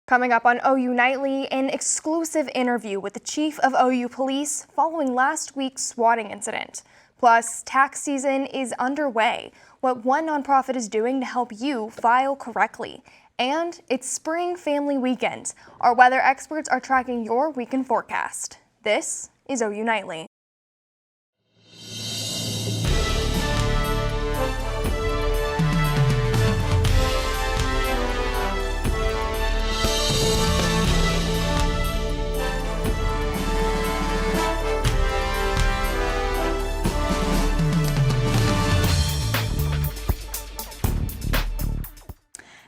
Coming up on OU Nightly, an exclusive interview with the chief of OU Police following last week's swatting incident. Plus, tax season is underway, what one nonprofit is doing to help you file correctly. And it's spring family weekend. Our weather experts are tracking your weekend forecast. This is OU Nightly.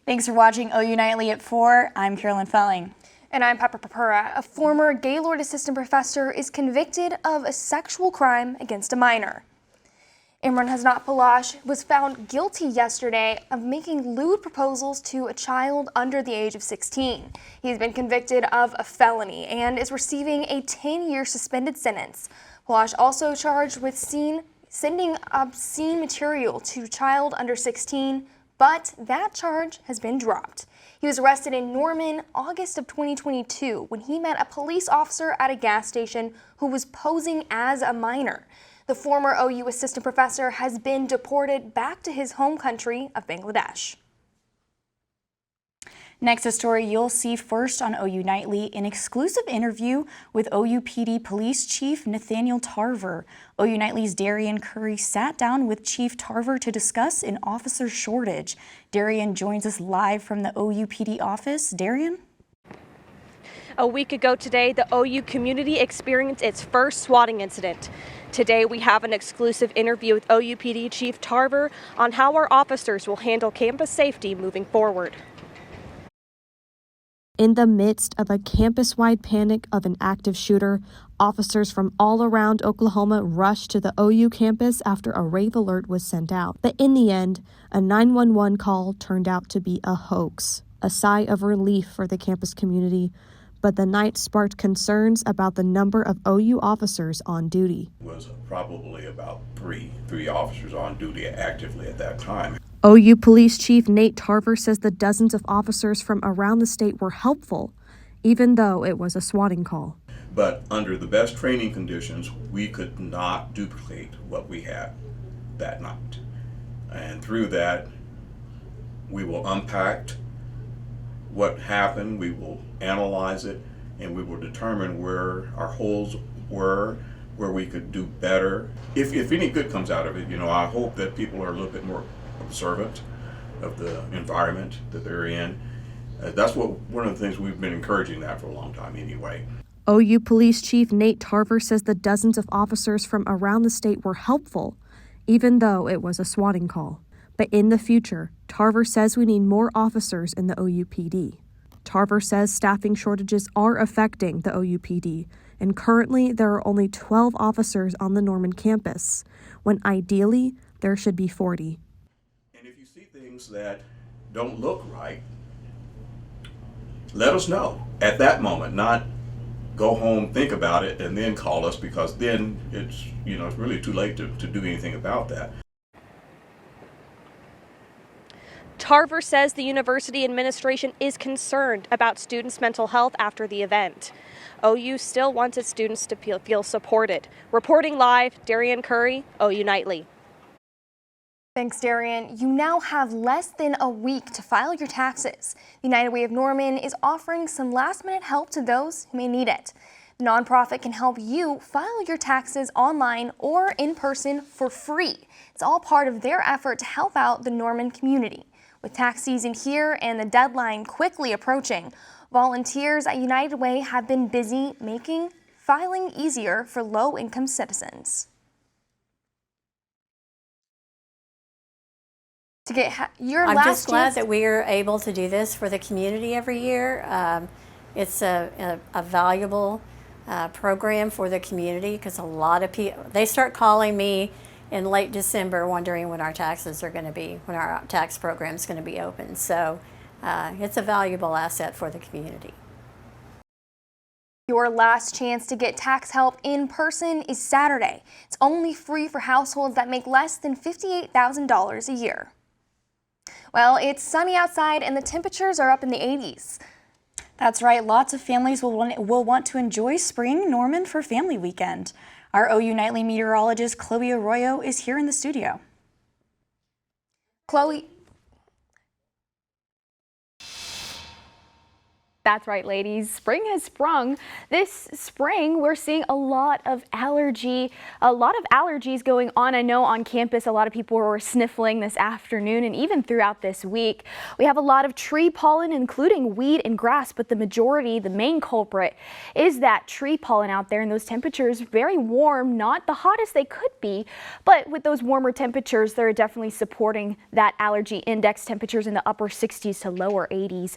Thanks for watching OU Nightly at 4. I'm Carolynn Felling. And I'm Purpura. A former Gaylord assistant professor is convicted of a sexual crime against a minor. Imran Hasnat was found guilty yesterday of making lewd proposals to a child under the age of 16. He's been convicted of a felony and is receiving a 10-year suspended sentence. Palash also charged with sending obscene material to a child under 16, but that charge has been dropped. He was arrested in Norman August of 2022 when he met a police officer at a gas station who was posing as a minor. The former OU assistant professor has been deported back to his home country of Bangladesh. Next, a story you'll see first on OU Nightly, an exclusive interview with OU PD Police Chief Nathaniel Tarver. OU Nightly's Darian sat down with Chief Tarver to discuss an officer shortage. Darian joins us live from the OU PD office. Darian? A week ago today, the OU community experienced its first swatting incident. Today, we have an exclusive interview with OU PD Chief Tarver on how our officers will handle campus safety moving forward. In the midst of a campus-wide panic of an active shooter, officers from all around Oklahoma rushed to the OU campus after a rave alert was sent out. But in the end, a 911 call turned out to be a hoax. A sigh of relief for the campus community, but the night sparked concerns about the number of OU officers on duty. It was probably about three officers on duty actively at that time. OU Police Chief Nate Tarver says the dozens of officers from around the state were helpful, even though it was a swatting call. But under the best training conditions, we could not duplicate what we had that night. And through that, we will unpack what happened, we will analyze it, and we will determine where our holes were, where we could do better. If any good comes out of it, I hope that people are a little bit more observant of the environment that they're in. That's one of the things we've been encouraging that for a long time anyway. OU Police Chief Nate Tarver says the dozens of officers from around the state were helpful, even though it was a swatting call. But in the future, Tarver says we need more officers in the OU PD. Tarver says staffing shortages are affecting the OU PD, and currently there are only 12 officers on the Norman campus, when ideally there should be 40. Things that don't look right, let us know at that moment, not go home, think about it, and then call us, because then it's really too late to do anything about that. Tarver says the university administration is concerned about students' mental health after the event. OU still wants its students to feel supported. Reporting live, Darian Curry, OU Nightly. Thanks, Darian. You now have less than a week to file your taxes. The United Way of Norman is offering some last-minute help to those who may need it. The nonprofit can help you file your taxes online or in person for free. It's all part of their effort to help out the Norman community. With tax season here and the deadline quickly approaching, volunteers at United Way have been busy making filing easier for low-income citizens. To get I'm just glad that we are able to do this for the community every year. It's a valuable program for the community, because a lot of people, they start calling me in late December wondering when our taxes are going to be, when our tax program is going to be open. So it's a valuable asset for the community. Your last chance to get tax help in person is Saturday. It's only free for households that make less than $58,000 a year. Well, it's sunny outside and the temperatures are up in the 80s. That's right. Lots of families will want to enjoy spring Norman for family weekend. Our OU Nightly meteorologist Chloe Arroyo is here in the studio. Chloe. That's right, ladies. Spring has sprung. This spring, we're seeing a lot of allergies going on. I know on campus, a lot of people were sniffling this afternoon and even throughout this week. We have a lot of tree pollen, including weed and grass, but the main culprit is that tree pollen out there, and those temperatures very warm, not the hottest they could be, but with those warmer temperatures, they're definitely supporting that allergy index temperatures in the upper 60s to lower 80s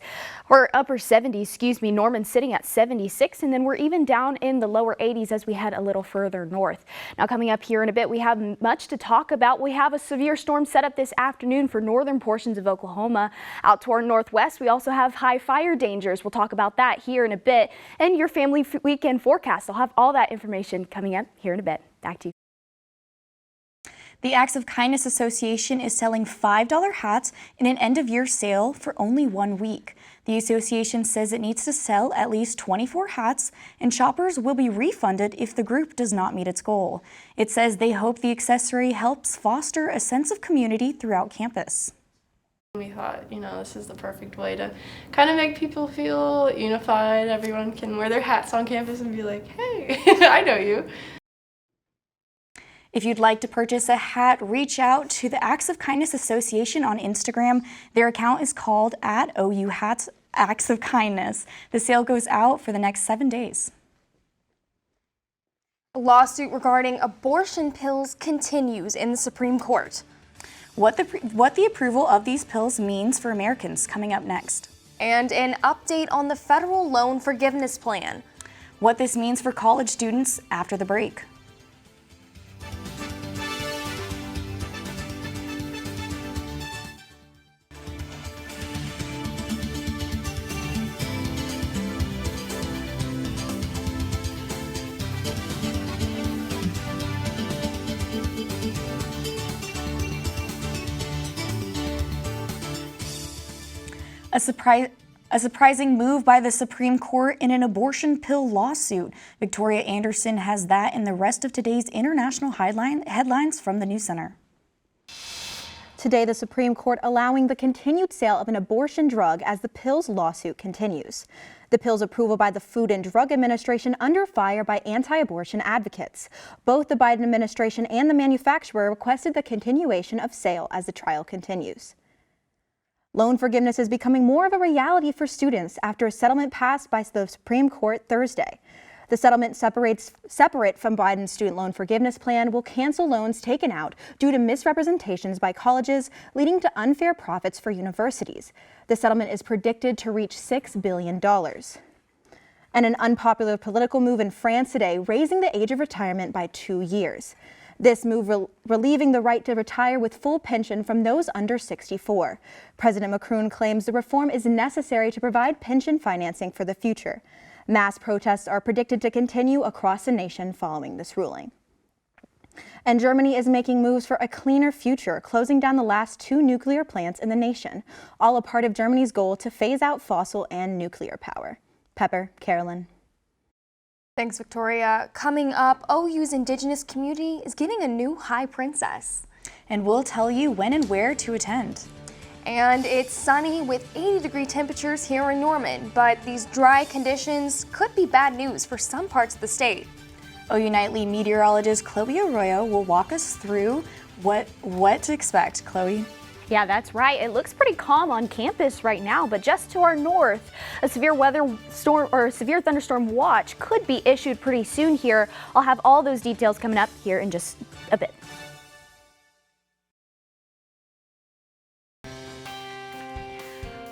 or upper 70s. Norman's sitting at 76, and then we're even down in the lower 80s as we head a little further north. Now, coming up here in a bit, we have much to talk about. We have a severe storm set up this afternoon for northern portions of Oklahoma. Out to our northwest, we also have high fire dangers. We'll talk about that here in a bit, and your family weekend forecast. I'll have all that information coming up here in a bit. Back to you. The Acts of Kindness Association is selling $5 hats in an end-of-year sale for only 1 week. The association says it needs to sell at least 24 hats, and shoppers will be refunded if the group does not meet its goal. It says they hope the accessory helps foster a sense of community throughout campus. We thought, this is the perfect way to kind of make people feel unified. Everyone can wear their hats on campus and be like, hey, I know you. If you'd like to purchase a hat, reach out to the Acts of Kindness Association on Instagram. Their account is called @OU Hats Acts of Kindness. The sale goes out for the next 7 days. A lawsuit regarding abortion pills continues in the Supreme Court. What the approval of these pills means for Americans, coming up next. And an update on the federal loan forgiveness plan. What this means for college students after the break. A surprising move by the Supreme Court in an abortion pill lawsuit. Victoria Anderson has that in the rest of today's international headlines from the News Center. Today, the Supreme Court allowing the continued sale of an abortion drug as the pills lawsuit continues. The pill's approval by the Food and Drug Administration under fire by anti-abortion advocates. Both the Biden administration and the manufacturer requested the continuation of sale as the trial continues. Loan forgiveness is becoming more of a reality for students after a settlement passed by the Supreme Court Thursday. The settlement separate from Biden's student loan forgiveness plan will cancel loans taken out due to misrepresentations by colleges, leading to unfair profits for universities. The settlement is predicted to reach $6 billion. And an unpopular political move in France today, raising the age of retirement by 2 years. This move relieving the right to retire with full pension from those under 64. President Macron claims the reform is necessary to provide pension financing for the future. Mass protests are predicted to continue across the nation following this ruling. And Germany is making moves for a cleaner future, closing down the last 2 nuclear plants in the nation, all a part of Germany's goal to phase out fossil and nuclear power. Pepper, Carolyn. Thanks, Victoria. Coming up, OU's Indigenous community is getting a new high princess. And we'll tell you when and where to attend. And it's sunny with 80-degree temperatures here in Norman, but these dry conditions could be bad news for some parts of the state. OU Nightly meteorologist Chloe Arroyo will walk us through what to expect. Chloe? Yeah, that's right. It looks pretty calm on campus right now, but just to our north, a severe thunderstorm watch could be issued pretty soon here. I'll have all those details coming up here in just a bit.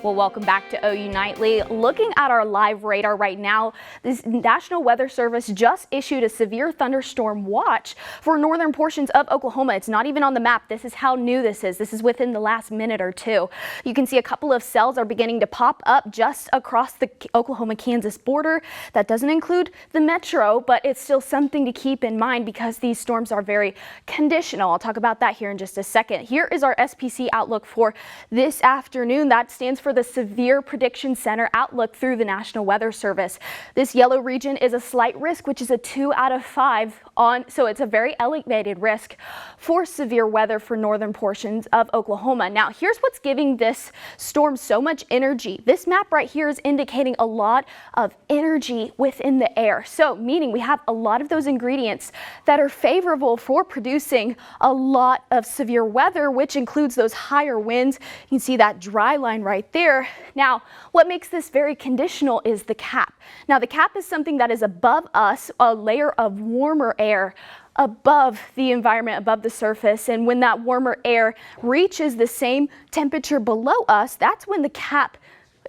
Well, welcome back to OU Nightly. Looking at our live radar right now, this National Weather Service just issued a severe thunderstorm watch for northern portions of Oklahoma. It's not even on the map. This is how new this is. This is within the last minute or two. You can see a couple of cells are beginning to pop up just across the Oklahoma-Kansas border. That doesn't include the metro, but it's still something to keep in mind because these storms are very conditional. I'll talk about that here in just a second. Here is our SPC outlook for this afternoon. That stands for for the Severe Prediction Center outlook through the National Weather Service. This yellow region is a slight risk, which is a 2 out of 5 so it's a very elevated risk for severe weather for northern portions of Oklahoma. Now, here's what's giving this storm so much energy. This map right here is indicating a lot of energy within the air. So, meaning we have a lot of those ingredients that are favorable for producing a lot of severe weather, which includes those higher winds. You can see that dry line right there. Now, what makes this very conditional is the cap. Now, the cap is something that is above us, a layer of warmer air above the environment, above the surface, and when that warmer air reaches the same temperature below us, that's when the cap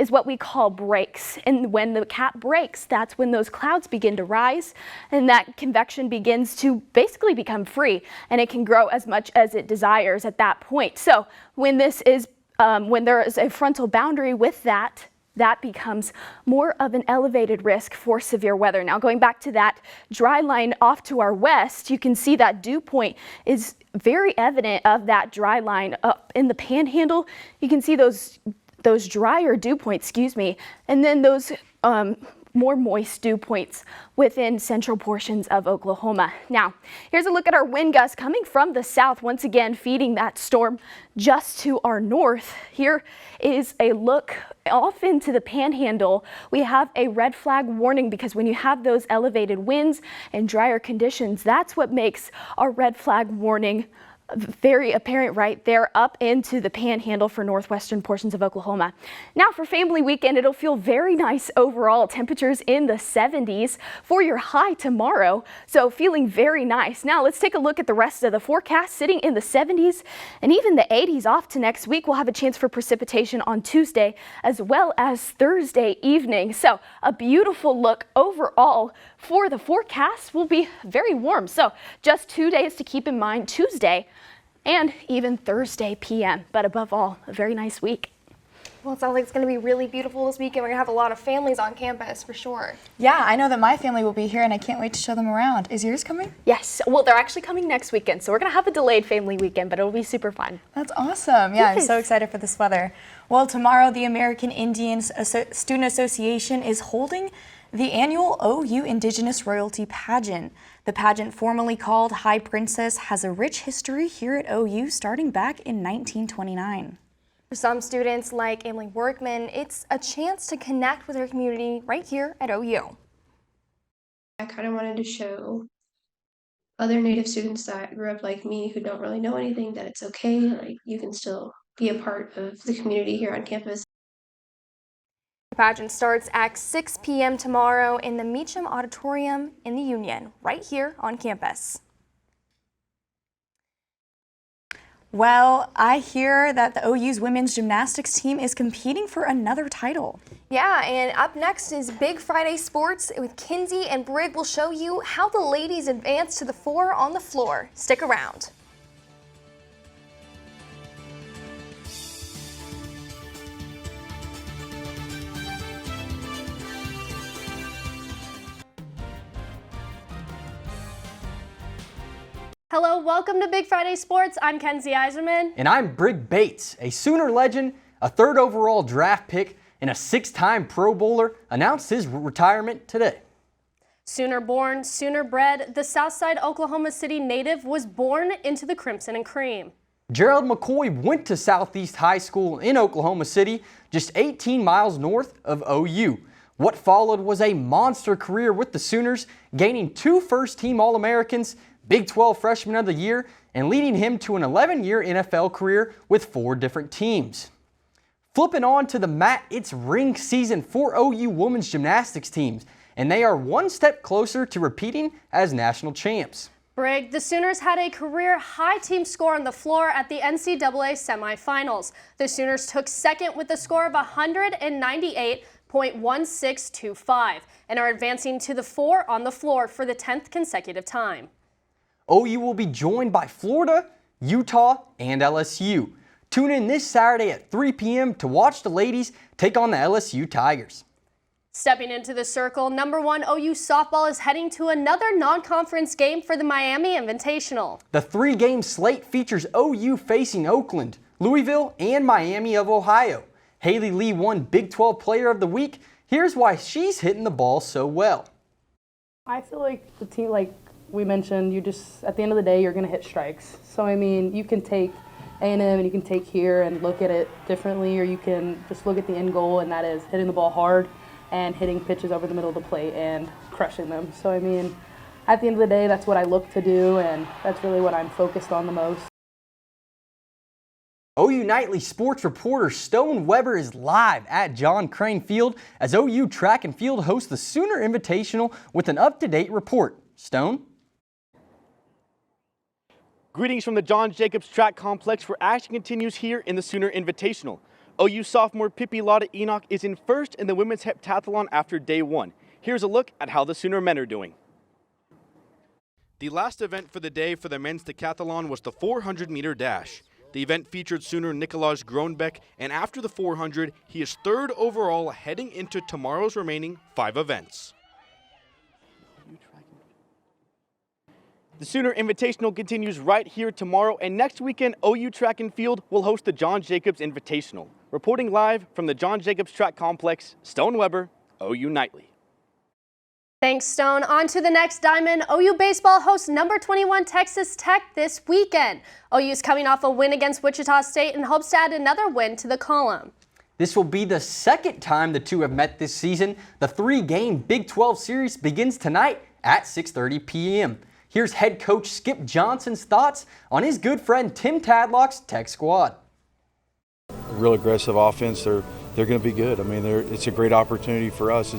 is what we call breaks. And when the cap breaks, that's when those clouds begin to rise and that convection begins to basically become free, and it can grow as much as it desires at that point. So when this is when there is a frontal boundary with that becomes more of an elevated risk for severe weather. Now, going back to that dry line off to our west, you can see that dew point is very evident of that dry line up in the panhandle. You can see those drier dew points, and then those more moist dew points within central portions of Oklahoma. Now, here's a look at our wind gusts coming from the south, once again feeding that storm just to our north. Here is a look off into the panhandle. We have a red flag warning because when you have those elevated winds and drier conditions, that's what makes our red flag warning very apparent right there up into the panhandle for northwestern portions of Oklahoma. Now for family weekend, it'll feel very nice overall. Temperatures in the 70s for your high tomorrow, so feeling very nice. Now let's take a look at the rest of the forecast, sitting in the 70s and even the 80s off to next week. We'll have a chance for precipitation on Tuesday as well as Thursday evening. So a beautiful look overall for the forecast. Will be very warm. So just 2 days to keep in mind, Tuesday and even Thursday PM, but above all, a very nice week. Well, it sounds like it's going to be really beautiful this weekend. We're going to have a lot of families on campus for sure. Yeah, I know that my family will be here and I can't wait to show them around. Is yours coming? Yes, well, they're actually coming next weekend, so we're going to have a delayed family weekend, but it'll be super fun. That's awesome. Yeah, Yes. I'm so excited for this weather. Well, tomorrow the American Indians Student Association is holding the annual OU Indigenous Royalty Pageant. The pageant, formerly called High Princess, has a rich history here at OU starting back in 1929. For some students like Emily Workman, it's a chance to connect with their community right here at OU. I kind of wanted to show other Native students that grew up like me who don't really know anything that it's okay, like you can still be a part of the community here on campus. The pageant starts at 6 p.m. tomorrow in the Meacham Auditorium in the Union, right here on campus. Well, I hear that the OU's women's gymnastics team is competing for another title. Yeah, and up next is Big Friday Sports with Kenzie and Brigg. Will show you how the ladies advance to the 4 on the floor. Stick around. Hello, welcome to Big Friday Sports. I'm Kenzie Iserman. And I'm Brigg Bates, a Sooner legend, a 3rd overall draft pick, and a 6-time Pro Bowler, announced his retirement today. Sooner born, Sooner bred, the Southside Oklahoma City native was born into the Crimson and Cream. Gerald McCoy went to Southeast High School in Oklahoma City, just 18 miles north of OU. What followed was a monster career with the Sooners, gaining 2 first-team All-Americans, Big 12 Freshman of the Year, and leading him to an 11-year NFL career with 4 different teams. Flipping on to the mat, it's ring season for OU women's gymnastics teams, and they are one step closer to repeating as national champs. Brigg, the Sooners had a career-high team score on the floor at the NCAA semifinals. The Sooners took second with a score of 198.1625 and are advancing to the 4 on the floor for the 10th consecutive time. OU will be joined by Florida, Utah, and LSU. Tune in this Saturday at 3 p.m. to watch the ladies take on the LSU Tigers. Stepping into the circle, number 1 OU softball is heading to another non-conference game for the Miami Invitational. The 3-game slate features OU facing Oakland, Louisville, and Miami of Ohio. Haley Lee won Big 12 Player of the Week. Here's why she's hitting the ball so well. I feel like the team, like we mentioned, you just, at the end of the day, you're going to hit strikes. So, I mean, you can take A&M and you can take here and look at it differently, or you can just look at the end goal, and that is hitting the ball hard and hitting pitches over the middle of the plate and crushing them. So, I mean, at the end of the day, that's what I look to do, and that's really what I'm focused on the most. OU Nightly sports reporter Stone Weber is live at John Crane Field as OU Track and Field hosts the Sooner Invitational with an up-to-date report. Stone? Greetings from the John Jacobs Track Complex, where action continues here in the Sooner Invitational. OU sophomore Pippi Lotta Enoch is in first in the women's heptathlon after day one. Here's a look at how the Sooner men are doing. The last event for the day for the men's decathlon was the 400-meter dash. The event featured Sooner Nikolaj Gronbeck, and after the 400, he is third overall heading into tomorrow's remaining 5 events. The Sooner Invitational continues right here tomorrow, and next weekend, OU Track and Field will host the John Jacobs Invitational. Reporting live from the John Jacobs Track Complex, Stone Weber, OU Nightly. Thanks, Stone. On to the next diamond. OU baseball hosts number 21 Texas Tech this weekend. OU's coming off a win against Wichita State and hopes to add another win to the column. This will be the second time the two have met this season. The 3-game Big 12 series begins tonight at 6:30 p.m. Here's head coach Skip Johnson's thoughts on his good friend Tim Tadlock's Tech squad. Real aggressive offense. They're going to be good. I mean, it's a great opportunity for us.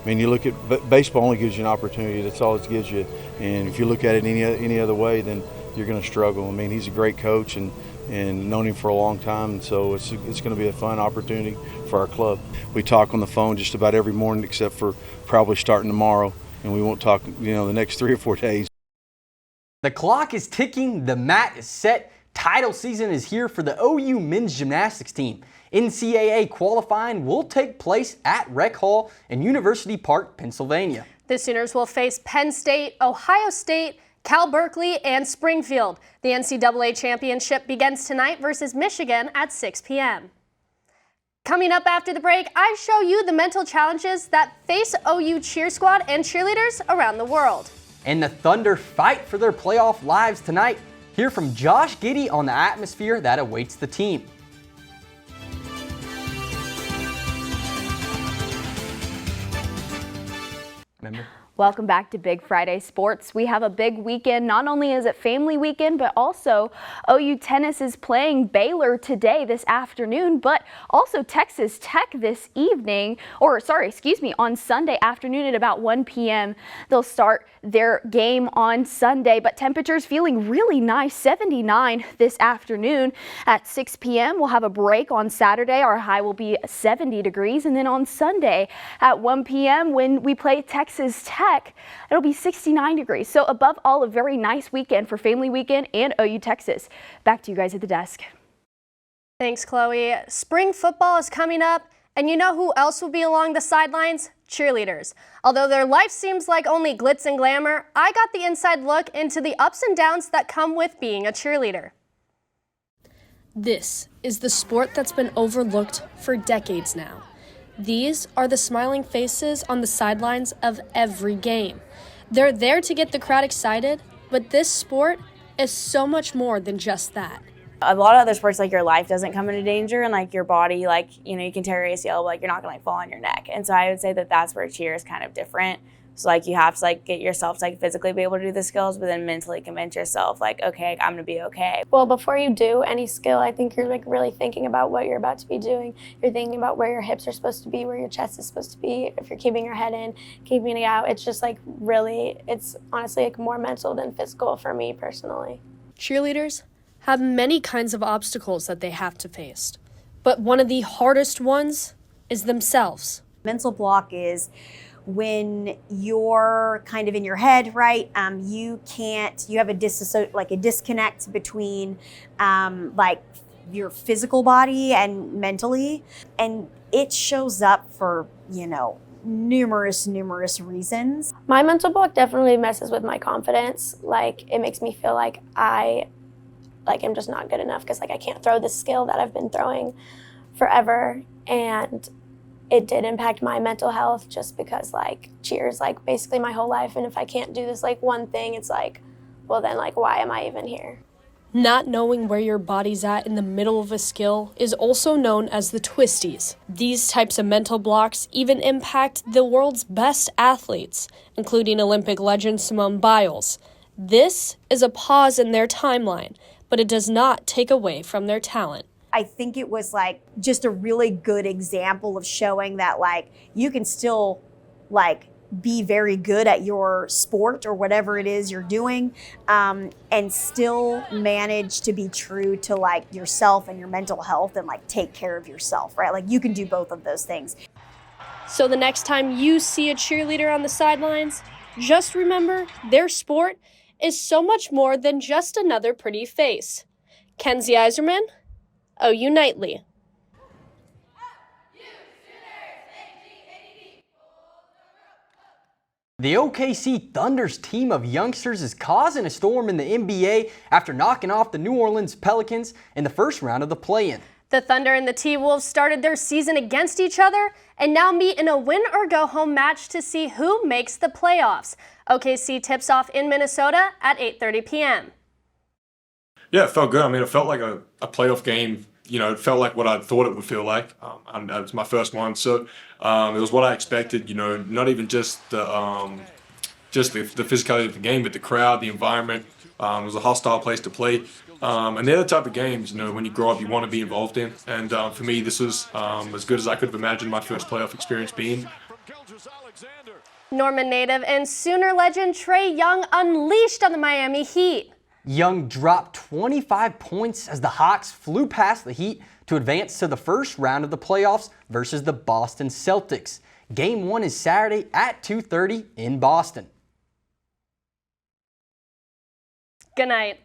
You look at baseball only gives you an opportunity. That's all it gives you. And if you look at it any other way, then you're going to struggle. I mean, he's a great coach and known him for a long time. And so it's going to be a fun opportunity for our club. We talk on the phone just about every morning, except for probably starting tomorrow, and we won't talk, the next 3 or 4 days. The clock is ticking, the mat is set, title season is here for the OU men's gymnastics team. NCAA qualifying will take place at Rec Hall in University Park, Pennsylvania. The Sooners will face Penn State, Ohio State, Cal Berkeley, and Springfield. The NCAA championship begins tonight versus Michigan at 6 p.m. Coming up after the break, I show you the mental challenges that face OU cheer squad and cheerleaders around the world. And the Thunder fight for their playoff lives tonight. Hear from Josh Giddey on the atmosphere that awaits the team. Remember? Welcome back to Big Friday Sports. We have a big weekend. Not only is it family weekend, but also OU tennis is playing Baylor today, this afternoon, but also Texas Tech this evening, on Sunday afternoon at about 1 p.m. They'll start their game on Sunday, but temperatures feeling really nice, 79 this afternoon. At 6 p.m. we'll have a break on Saturday. Our high will be 70 degrees, and then on Sunday at 1 p.m. when we play Texas Tech, it'll be 69 degrees. So above all, a very nice weekend for family weekend and OU Texas. Back to you guys at the desk. Thanks, Chloe. Spring football is coming up, and you know who else will be along the sidelines? Cheerleaders. Although their life seems like only glitz and glamour, I got the inside look into the ups and downs that come with being a cheerleader. This is the sport that's been overlooked for decades now. These are the smiling faces on the sidelines of every game. They're there to get the crowd excited, but this sport is so much more than just that. A lot of other sports, your life doesn't come into danger, and your body, you can tear your ACL, but you're not gonna fall on your neck. And so I would say that that's where cheer is kind of different. So you have to get yourself to physically be able to do the skills, but then mentally convince yourself okay, I'm gonna be okay. Well, before you do any skill, I think you're really thinking about what you're about to be doing. You're thinking about where your hips are supposed to be, where your chest is supposed to be, if you're keeping your head in, keeping it out. It's just it's honestly more mental than physical for me personally. Cheerleaders have many kinds of obstacles that they have to face, but one of the hardest ones is themselves. Mental block is when you're kind of in your head, right? You have a disconnect between your physical body and mentally, and it shows up for, numerous reasons. My mental block definitely messes with my confidence. It makes me feel like I'm just not good enough because I can't throw this skill that I've been throwing forever. and it did impact my mental health just because like cheers like basically my whole life, and if I can't do this like one thing, it's like, well then like why am I even here? Not knowing where your body's at in the middle of a skill is also known as the twisties. These types of mental blocks even impact the world's best athletes, including Olympic legend Simone Biles. This is a pause in their timeline, but it does not take away from their talent. I think it was like just a really good example of showing that like you can still like be very good at your sport or whatever it is you're doing, and still manage to be true to like yourself and your mental health and like take care of yourself, right? Like you can do both of those things. So the next time you see a cheerleader on the sidelines, just remember their sport is so much more than just another pretty face. Kenzie Iserman, OU Nightly. The OKC Thunder's team of youngsters is causing a storm in the NBA after knocking off the New Orleans Pelicans in the first round of the play-in. The Thunder and the T-Wolves started their season against each other and now meet in a win-or-go-home match to see who makes the playoffs. OKC tips off in Minnesota at 8:30 p.m. Yeah, it felt good. I mean, it felt like a playoff game. You know, it felt like what I thought it would feel like. It was my first one, so it was what I expected. You know, not even just the physicality of the game, but the crowd, the environment. It was a hostile place to play, and they're the type of games, you know, when you grow up, you want to be involved in. And for me, this was as good as I could have imagined my first playoff experience being. Norman native and Sooner legend Trae Young unleashed on the Miami Heat. Young dropped 25 points as the Hawks flew past the Heat to advance to the first round of the playoffs versus the Boston Celtics. Game 1 is Saturday at 2:30 in Boston. Good night.